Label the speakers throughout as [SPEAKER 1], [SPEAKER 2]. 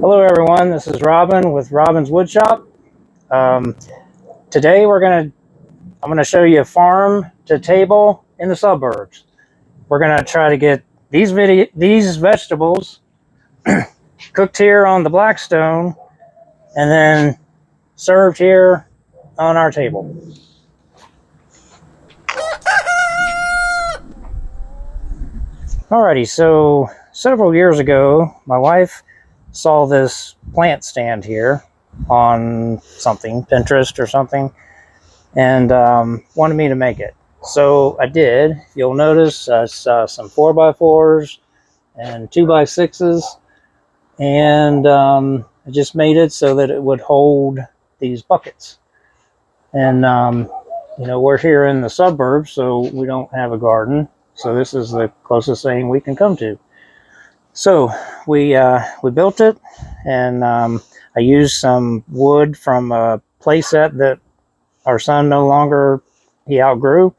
[SPEAKER 1] Hello everyone, this is Robin with Robin's Woodshop. Today I'm gonna show you a farm to table in the suburbs. We're gonna try to get these vegetables cooked here on the Blackstone and then served here on our table. Alrighty, so several years ago, my wife saw this plant stand here on something, Pinterest or something, and wanted me to make it. So I did. You'll notice some 4x4s and 2x6s, and I just made it so that it would hold these buckets. And you know, we're here in the suburbs, so we don't have a garden. So this is the closest thing we can come to. So we built it, and I used some wood from a playset that our son he outgrew,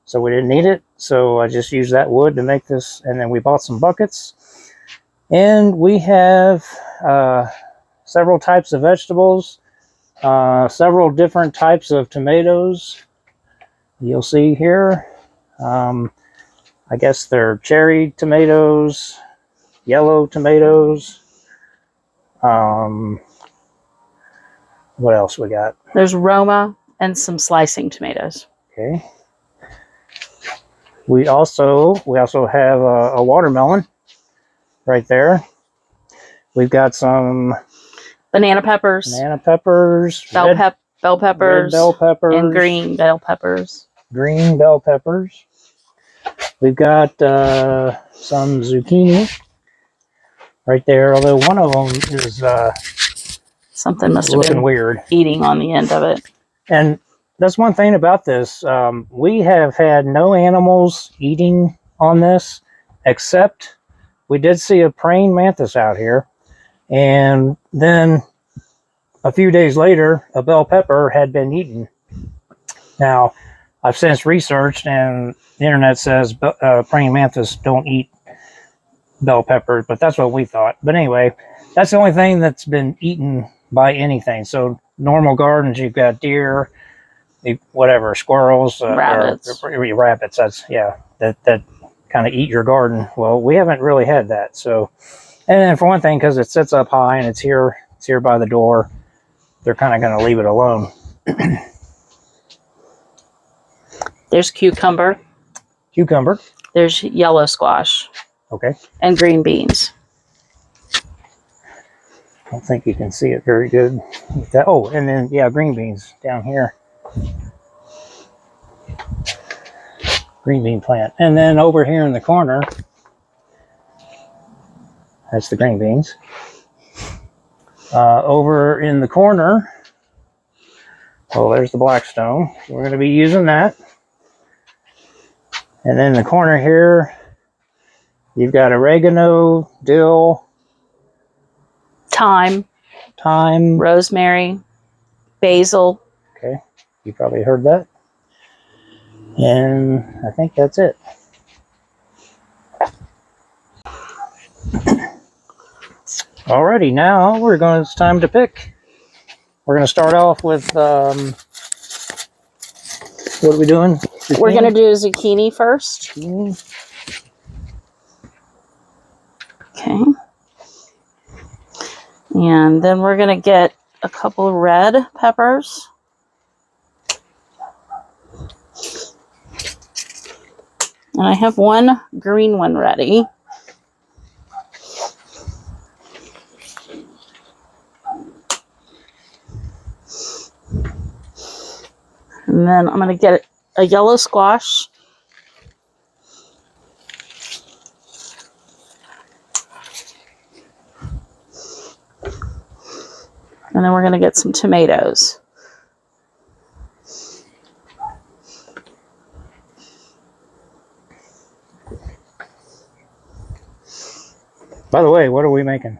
[SPEAKER 1] so we didn't need it. So I just used that wood to make this, and then we bought some buckets. And we have several types of vegetables, several different types of tomatoes. You'll see here. I guess they're cherry tomatoes, yellow tomatoes. What else we got?
[SPEAKER 2] There's Roma and some slicing tomatoes.
[SPEAKER 1] Okay. We also have a watermelon right there. We've got some
[SPEAKER 2] Banana peppers,
[SPEAKER 1] bell
[SPEAKER 2] peppers,
[SPEAKER 1] bell peppers,
[SPEAKER 2] and green bell peppers.
[SPEAKER 1] Green bell peppers. We've got some zucchini right there, although one of them is
[SPEAKER 2] something must have
[SPEAKER 1] looking
[SPEAKER 2] been
[SPEAKER 1] weird,
[SPEAKER 2] eating on the end of it.
[SPEAKER 1] And that's one thing about this. We have had no animals eating on this, except we did see a praying mantis out here. And then a few days later, a bell pepper had been eaten. Now, I've since researched, and the internet says praying mantis don't eat bell peppers, but that's what we thought. But anyway, that's the only thing that's been eaten by anything. So normal gardens, you've got deer, whatever, squirrels,
[SPEAKER 2] rabbits.
[SPEAKER 1] Rabbits. That kind of eat your garden. Well, we haven't really had that. So, and then for one thing, because it sits up high and it's here by the door, they're kind of going to leave it alone.
[SPEAKER 2] There's cucumber.
[SPEAKER 1] There's
[SPEAKER 2] yellow squash.
[SPEAKER 1] Okay.
[SPEAKER 2] And green beans.
[SPEAKER 1] I don't think you can see it very good with that. Oh, and then, yeah, green beans down here. Green bean plant. And then over here in the corner, that's the green beans. Over in the corner, there's the Blackstone. We're going to be using that. And then in the corner here, you've got oregano, dill,
[SPEAKER 2] thyme, rosemary, basil.
[SPEAKER 1] Okay, you probably heard that. And I think that's it. Alrighty, now it's time to pick. We're going to start off with, what are we doing? Zucchini?
[SPEAKER 2] We're going to do zucchini first. Okay. And then we're going to get a couple of red peppers. And I have one green one ready. And then I'm going to get a yellow squash. And then we're going to get some tomatoes.
[SPEAKER 1] By the way, what are we making?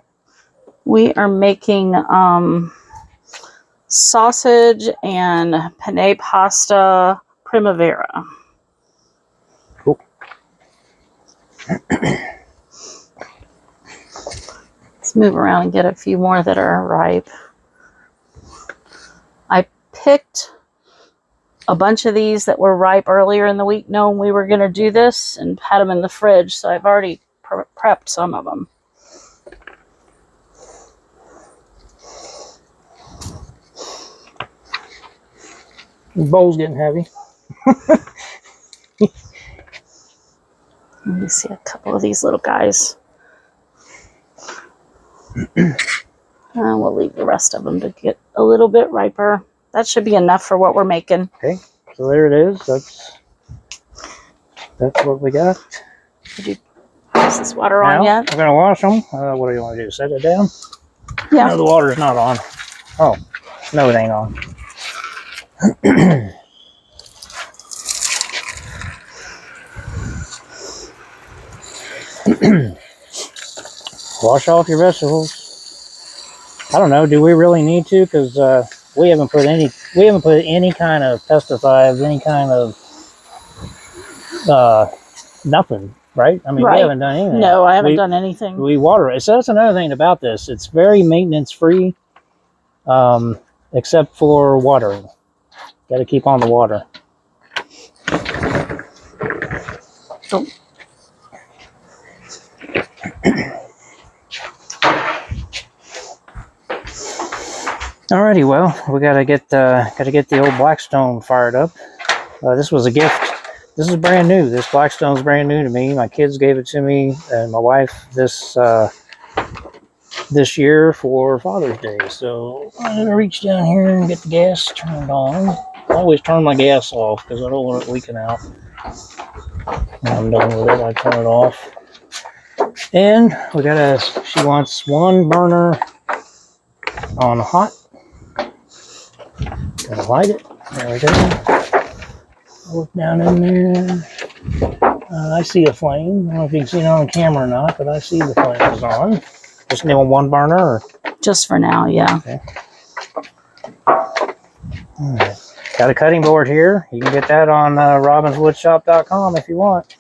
[SPEAKER 2] We are making sausage and penne pasta primavera.
[SPEAKER 1] Cool.
[SPEAKER 2] Let's move around and get a few more that are ripe. I picked a bunch of these that were ripe earlier in the week, knowing we were going to do this, and had them in the fridge, so I've already prepped some of them.
[SPEAKER 1] The bowl's getting heavy.
[SPEAKER 2] Let me see a couple of these little guys. We'll leave the rest of them to get a little bit riper. That should be enough for what we're making.
[SPEAKER 1] Okay, so there it is. That's what we got.
[SPEAKER 2] Did you pass this water on yet?
[SPEAKER 1] We're gonna wash them. What do you want to do? Set it down?
[SPEAKER 2] Yeah.
[SPEAKER 1] No, the water's not on. Oh, no, it ain't on. Wash off your vegetables. I don't know. Do we really need to? Because we haven't put any kind of pesticides, any kind of nothing, right? I mean,
[SPEAKER 2] Right.
[SPEAKER 1] we haven't done anything.
[SPEAKER 2] No, I haven't done anything.
[SPEAKER 1] We water it. So that's another thing about this. It's very maintenance free, except for watering. Got to keep on the water.
[SPEAKER 2] Oh.
[SPEAKER 1] Alrighty, well, we gotta get the old Blackstone fired up. This was a gift. This is brand new. This Blackstone's brand new to me. My kids gave it to me and my wife this year for Father's Day. So I'm gonna reach down here and get the gas turned on. I always turn my gas off because I don't want it leaking out. When I'm done with it, I turn it off. And she wants one burner on hot. Gonna light it. There we go. Look down in there. I see a flame. I don't know if you can see it on camera or not, but I see the flame is on. Just need one burner? Or?
[SPEAKER 2] Just for now, yeah.
[SPEAKER 1] Okay. All right. Got a cutting board here. You can get that on robinswoodshop.com if you want.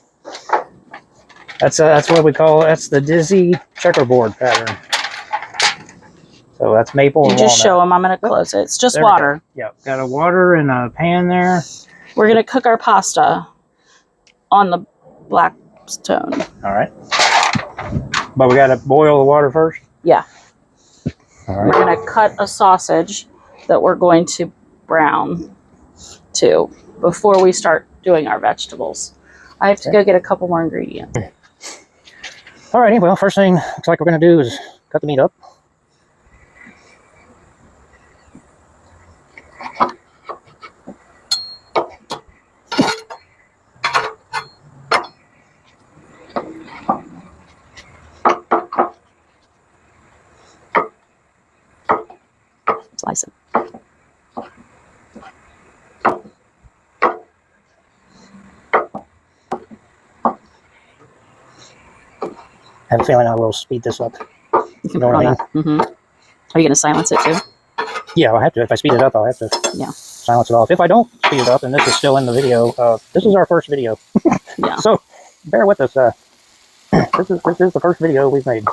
[SPEAKER 1] That's what we call it. That's the Dizzy checkerboard pattern. So that's maple and
[SPEAKER 2] just
[SPEAKER 1] walnut.
[SPEAKER 2] show them. I'm going to close it. It's just water.
[SPEAKER 1] Yeah, got a water in a pan there.
[SPEAKER 2] We're going to cook our pasta on the Blackstone.
[SPEAKER 1] All right. But we got to boil the water first?
[SPEAKER 2] Yeah.
[SPEAKER 1] All right.
[SPEAKER 2] We're going to cut a sausage that we're going to brown too before we start doing our vegetables. I have to go get a couple more ingredients.
[SPEAKER 1] All righty. Well, first thing looks like we're going to do is cut the meat up.
[SPEAKER 2] Slice it.
[SPEAKER 1] I have a feeling I will speed this up.
[SPEAKER 2] You
[SPEAKER 1] know what I mean?
[SPEAKER 2] Mm-hmm. Are you going to silence it too?
[SPEAKER 1] Yeah, I'll have to. If I speed it up, I'll have to silence it off. If I don't speed it up, and this is still in the video, this is our first video.
[SPEAKER 2] Yeah.
[SPEAKER 1] So bear with us. This is the first video we've made.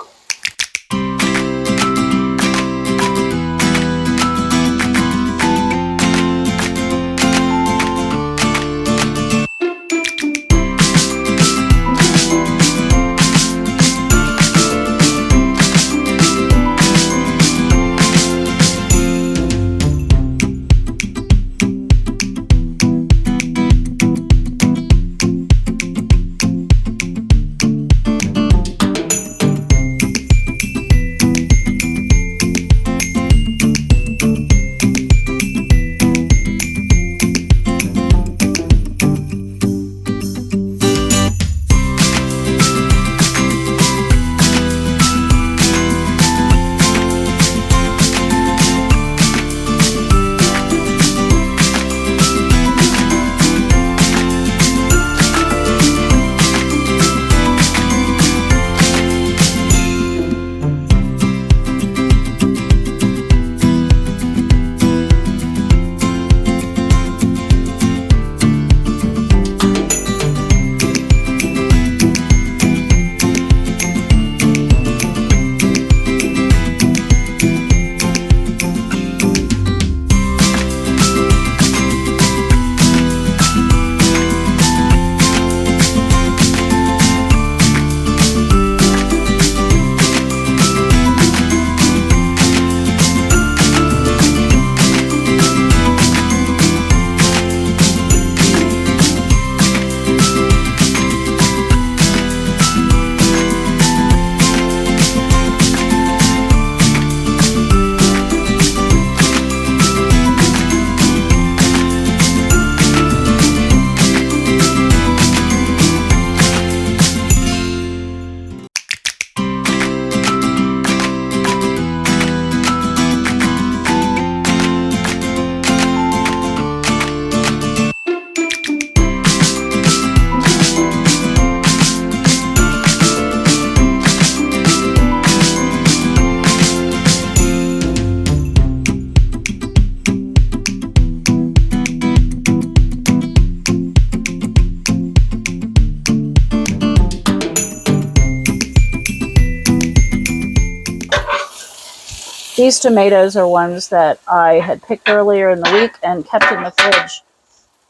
[SPEAKER 2] These tomatoes are ones that I had picked earlier in the week and kept in the fridge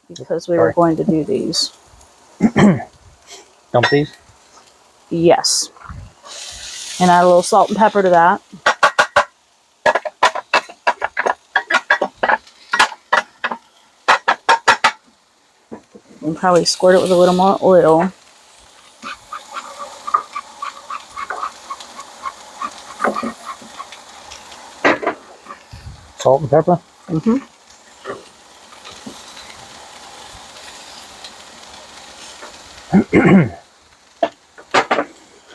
[SPEAKER 2] because we were going to do these.
[SPEAKER 1] Dump these?
[SPEAKER 2] Yes. And add a little salt and pepper to that. And probably squirt it with a little more oil.
[SPEAKER 1] Salt and pepper?
[SPEAKER 2] Mm-hmm.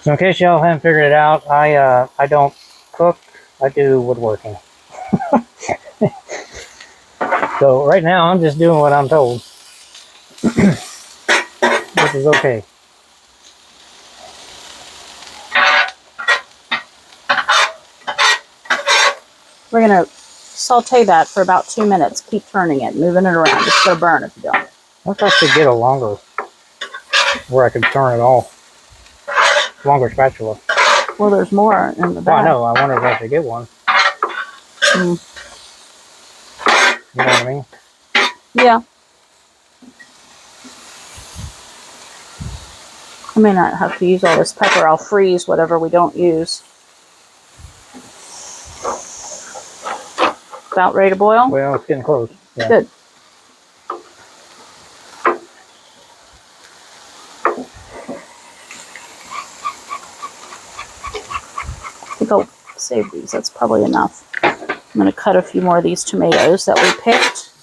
[SPEAKER 1] So in case y'all haven't figured it out, I don't cook, I do woodworking. So right now I'm just doing what I'm told. Which is okay.
[SPEAKER 2] We're going to saute that for about 2 minutes. Keep turning it, moving it around. It's going to burn if you don't.
[SPEAKER 1] I wish I could get a longer, where I could turn it all. Longer spatula.
[SPEAKER 2] Well, there's more in the
[SPEAKER 1] Oh,
[SPEAKER 2] back.
[SPEAKER 1] I know. I wonder if I should get one.
[SPEAKER 2] Mm.
[SPEAKER 1] You know what I mean?
[SPEAKER 2] Yeah. I may not have to use all this pepper. I'll freeze whatever we don't use. About ready to boil?
[SPEAKER 1] Well, it's getting close. Yeah.
[SPEAKER 2] Good. I think I'll save these. That's probably enough. I'm going to cut a few more of these tomatoes that we picked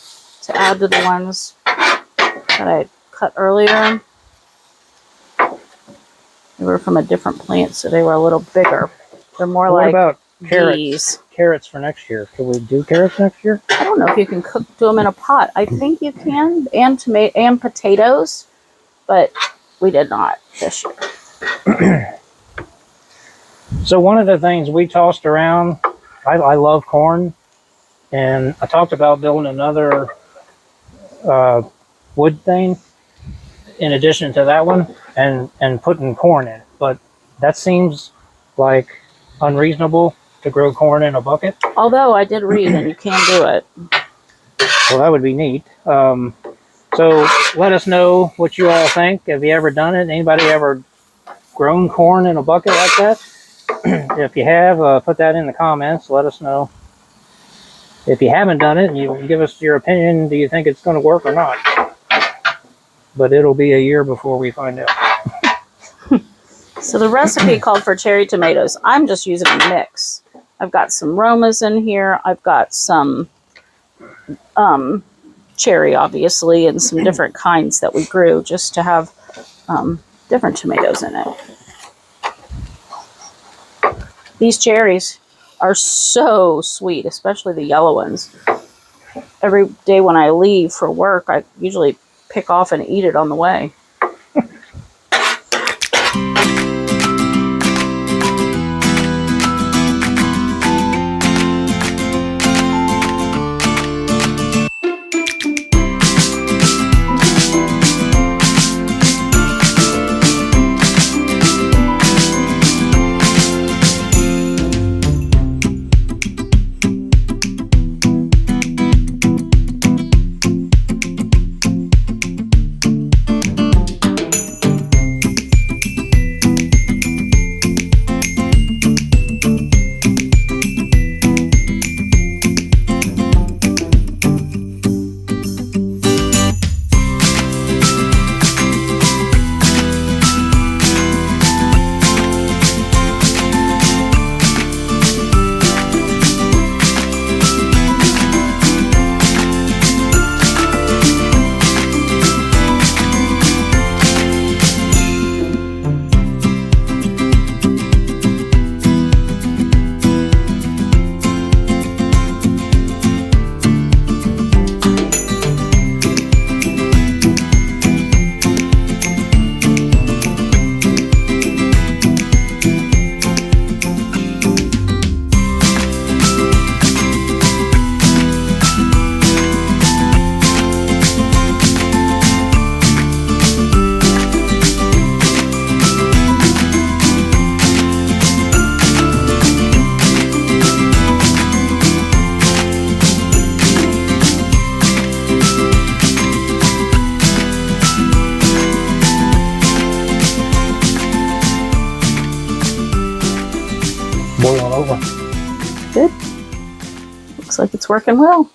[SPEAKER 2] to add to the ones that I cut earlier. They were from a different plant, so they were a little bigger. They're more
[SPEAKER 1] What
[SPEAKER 2] like
[SPEAKER 1] about carrots?
[SPEAKER 2] these.
[SPEAKER 1] Carrots for next year. Can we do carrots next year?
[SPEAKER 2] I don't know if you can do them in a pot. I think you can, and tomato and potatoes, but we did not this year.
[SPEAKER 1] So one of the things we tossed around, I love corn, and I talked about building another wood thing in addition to that one, and putting corn in it. But that seems like unreasonable to grow corn in a bucket.
[SPEAKER 2] Although I did read, and you can do it.
[SPEAKER 1] Well, that would be neat. So let us know what you all think. Have you ever done it? Anybody ever grown corn in a bucket like that? If you have, put that in the comments. Let us know. If you haven't done it, you can give us your opinion. Do you think it's going to work or not? But it'll be a year before we find out.
[SPEAKER 2] So the recipe called for cherry tomatoes. I'm just using a mix. I've got some Romas in here. I've got some cherry, obviously, and some different kinds that we grew just to have different tomatoes in it. These cherries are so sweet, especially the yellow ones. Every day when I leave for work, I usually pick off and eat it on the way. Good. Looks like it's working well.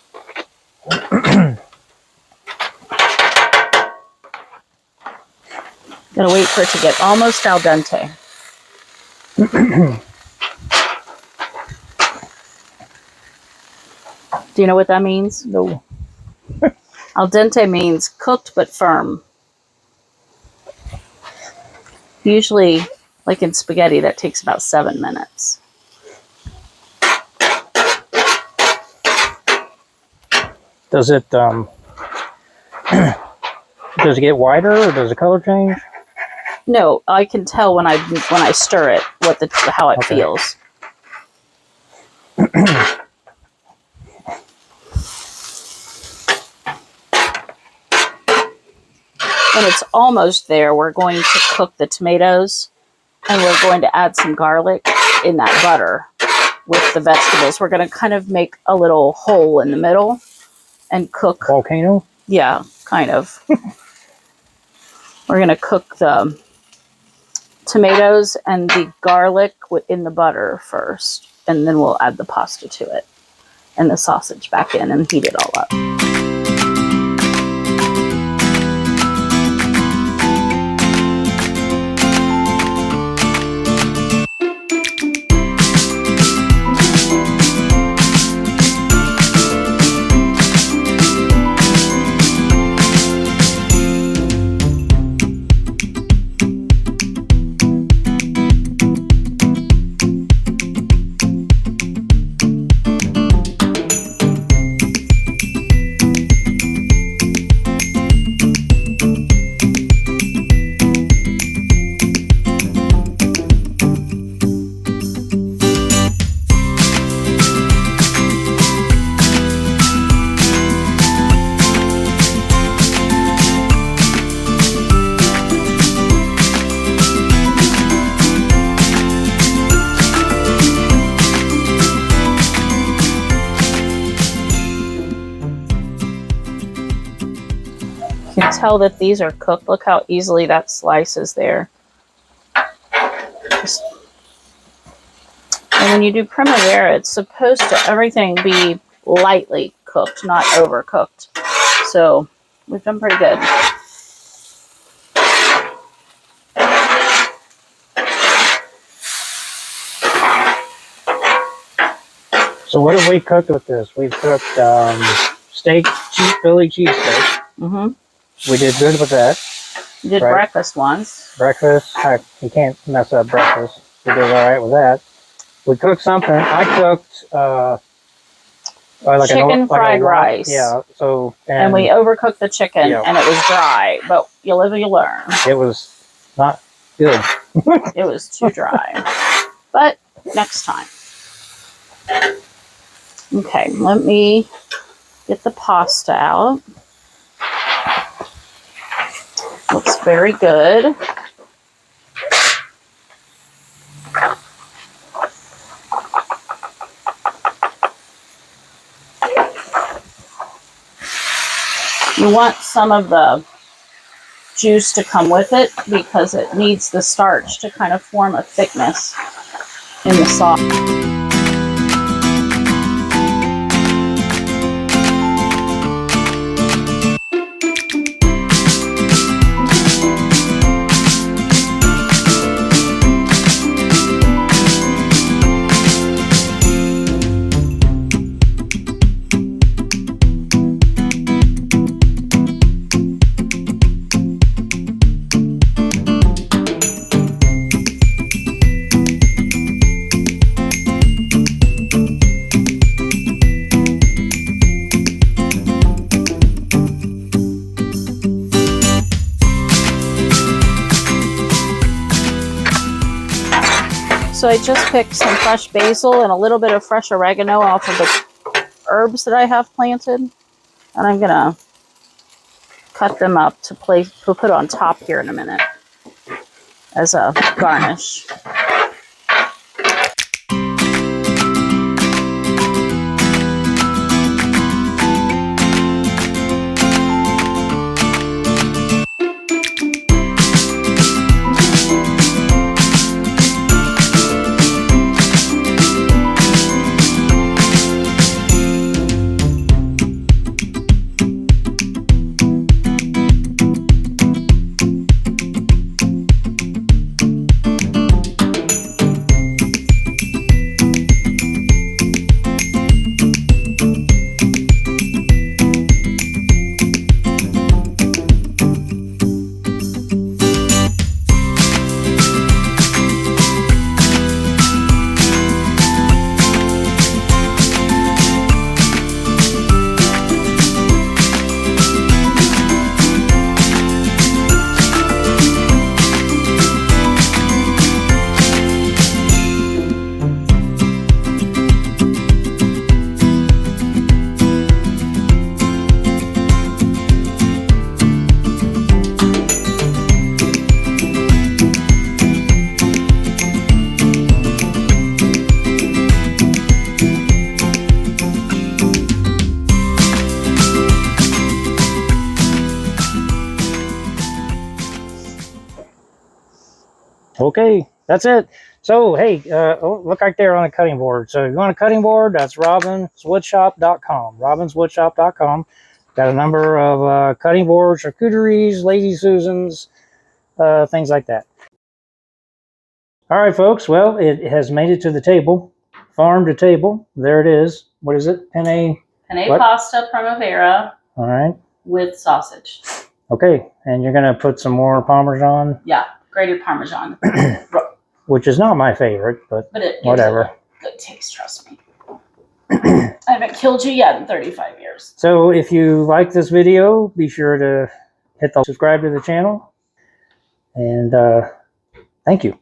[SPEAKER 2] Gotta wait for it to get almost al dente. Do you know what that means?
[SPEAKER 1] No.
[SPEAKER 2] Al dente means cooked but firm. Usually, like in spaghetti, that takes about 7 minutes.
[SPEAKER 1] Does it does it get whiter or does the color change?
[SPEAKER 2] No, I can tell when I stir it how it feels. When it's almost there, we're going to cook the tomatoes, and we're going to add some garlic in that butter with the vegetables. We're going to kind of make a little hole in the middle and cook.
[SPEAKER 1] Volcano?
[SPEAKER 2] Yeah, kind of. We're going to cook the tomatoes and the garlic in the butter first, and then we'll add the pasta to it and the sausage back in and heat it all up. You can tell that these are cooked. Look how easily that slices there. And when you do primavera, it's supposed to everything be lightly cooked, not overcooked. So we've done pretty good.
[SPEAKER 1] So what have we cooked with this? We've cooked Philly cheesesteak.
[SPEAKER 2] Mm-hmm.
[SPEAKER 1] We did good with that.
[SPEAKER 2] You did breakfast once.
[SPEAKER 1] Breakfast. You can't mess up breakfast. We did all right with that. We cooked something. I cooked like
[SPEAKER 2] chicken fried rice.
[SPEAKER 1] Yeah. So
[SPEAKER 2] and we overcooked the chicken, and it was dry. But you live and you learn.
[SPEAKER 1] It was not good.
[SPEAKER 2] It was too dry. But next time. Okay, let me get the pasta out. Looks very good. You want some of the juice to come with it because it needs the starch to kind of form a thickness in the sauce. So I just picked some fresh basil and a little bit of fresh oregano off of the herbs that I have planted. And I'm going to cut them up to put on top here in a minute as a garnish.
[SPEAKER 1] Okay, that's it. So, hey, look right there on a cutting board. So if you want a cutting board, that's robinswoodshop.com. Robinswoodshop.com. Got a number of cutting boards, charcuteries, Lazy Susans, things like that. All right, folks. Well, it has made it to the table. Farm to table. There it is. What is it? Penne
[SPEAKER 2] pasta primavera.
[SPEAKER 1] All right.
[SPEAKER 2] With sausage.
[SPEAKER 1] Okay, and you're going to put some more Parmesan?
[SPEAKER 2] Yeah, grated Parmesan.
[SPEAKER 1] Which is not my favorite, but
[SPEAKER 2] it gives
[SPEAKER 1] whatever.
[SPEAKER 2] It a good taste, trust me. I haven't killed you yet in 35 years.
[SPEAKER 1] So if you like this video, be sure to hit the subscribe to the channel. And thank you.